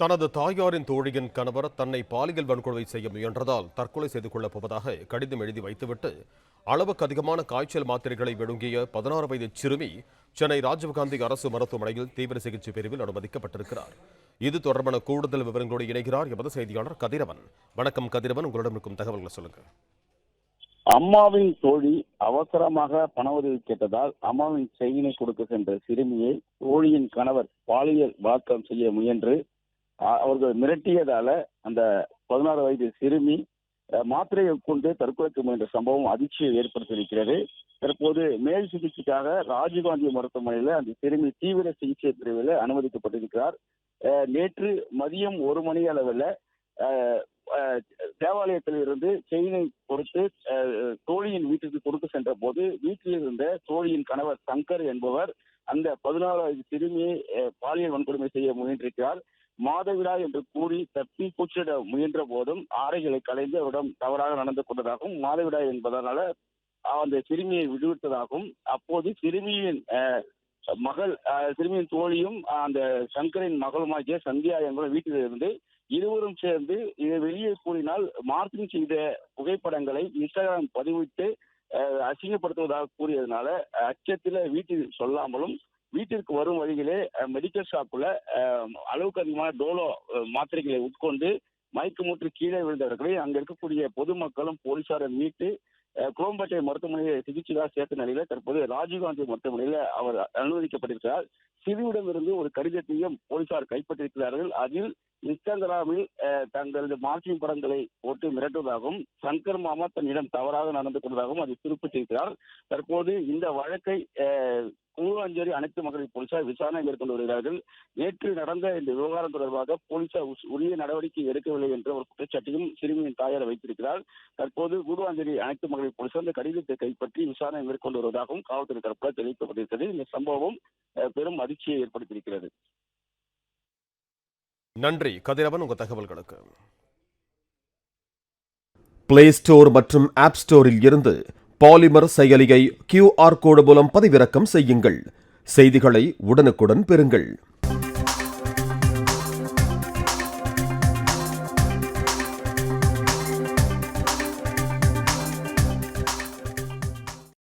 தனது தாயாரின் தோழியின் கணவர் தன்னை பாலியல் வன்கொடுமை செய்ய முயன்றதால் தற்கொலை செய்து கொள்ளப் போவதாக கடிதம் எழுதி வைத்துவிட்டு அளவுக்கு அதிகமான காய்ச்சல் மாத்திரைகளை விழுங்கிய 16 வயது சிறுமி சென்னை ராஜீவ்காந்தி அரசு மருத்துவமனையில் தீவிர சிகிச்சை பிரிவில் அனுமதிக்கப்பட்டிருக்கிறார். இது தொடர்பான கூடுதல் விவரங்களோடு இணைகிறார் எமது செய்தியாளர் கதிரவன். வணக்கம் கதிரவன், உங்களிடம் இருக்கும் தகவல்களை சொல்லுங்க. அம்மாவின் தோழி அவசரமாக பண உதவி கேட்டதால் அம்மாவின் செயினை கொடுக்க சென்ற சிறுமியை தோழியின் கணவர் பாலியல் பலாத்காரம் செய்ய முயன்று அவர்கள் மிரட்டியதால அந்த 16 வயது சிறுமி மாத்திரையை கொண்டு தற்கொலைக்கு முயன்ற சம்பவம் அதிர்ச்சியை ஏற்படுத்தியிருக்கிறது. தற்போது மேல் சிகிச்சைக்காக ராஜீவ்காந்தி மருத்துவமனையில் அந்த சிறுமி தீவிர சிகிச்சை பிரிவில் அனுமதிக்கப்பட்டிருக்கிறார். நேற்று மதியம் 1 மணி அளவில் தேவாலயத்தில் இருந்து செயினை கொடுத்து தோழியின் வீட்டுக்கு கொடுக்க சென்ற போது வீட்டில் இருந்த தோழியின் கணவர் சங்கர் என்பவர் அந்த 16 வயது சிறுமியை பாலியல் வன்கொடுமை செய்ய முயன்றிருக்கிறார். மாதவிடாய் என்று கூறி தப்பி கூச்சிட முயன்ற போதும் ஆடைகளை கலைந்து அவரிடம் தவறாக நடந்து கொண்டதாகவும், மாதவிடாய் என்பதனால அந்த சிறுமியை விடுவித்ததாகவும், அப்போது சிறுமியின் தோழியும் அந்த சங்கரின் மகளுமாகிய சந்தியா என்பவர் வீட்டில் இருந்து இருவரும் சேர்ந்து இதை வெளியே கூறினால் மார்க்கிங் செய்த புகைப்படங்களை இன்ஸ்டாகிராம் பதிவிட்டு அசிங்கப்படுத்துவதாக கூறியதனால அச்சத்தில் வீட்டில் சொல்லாமலும் வீட்டிற்கு வரும் வழியிலே மெடிக்கல் ஷாப்ல அளவுக்கு அதிகமான டோலோ மாத்திரைகளை உட்கொண்டு மயக்கமுற்று கீழே விழுந்தவர்களை அங்க இருக்கக்கூடிய பொதுமக்களும் போலீசாரை மீட்டு குரோம்பேட்டை மருத்துவமனையில் சிகிச்சையாக சேர்த்த நிலையில தற்போது ராஜீவ்காந்தி மருத்துவமனையில் அவர் அனுமதிக்கப்பட்டிருக்கிறார். சிறுவிடமிருந்து ஒரு கடிதத்தையும் போலீசார் கைப்பற்றியிருக்கிறார்கள். அதில் இன்ஸ்டாகிராமில் தங்களது மார்க்கிங் படங்களை போட்டு மிரட்டுவதாகவும், சங்கர் மாமா தன்னிடம் தவறாக நடந்து கொண்டதாகவும் அதை குறிப்பிட்டிருக்கிறார். தற்போது இந்த வழக்கை கூவாஞ்சேரி அனைத்து மகளிர் போலீசார் விசாரணை மேற்கொண்டு வருகிறார்கள். நேற்று நடந்த இந்த விவகாரம் தொடர்பாக போலீசார் உரிய நடவடிக்கை எடுக்கவில்லை என்ற ஒரு குற்றச்சாட்டையும் சிறுமியின் தாயார் வைத்திருக்கிறார். தற்போது கூடுவாஞ்சேரி அனைத்து மகளிர் போலீசார் இந்த கடிதத்தை கைப்பற்றி விசாரணை மேற்கொண்டு வருவதாகவும் காவல்துறை தரப்பில் தெரிவிக்கப்பட்டிருக்கிறது. இந்த சம்பவம் பெரும் அதிர்ச்சியை ஏற்படுத்தியிருக்கிறது. நன்றி கதிரவன், உங்க தகவல்களுக்கு. பிளே ஸ்டோர் மற்றும் ஆப் ஸ்டோரில் இருந்து பாலிமர் செயலியை QR கோடு மூலம் பதிவிறக்கம் செய்யுங்கள். செய்திகளை உடனுக்குடன் பெறுங்கள்.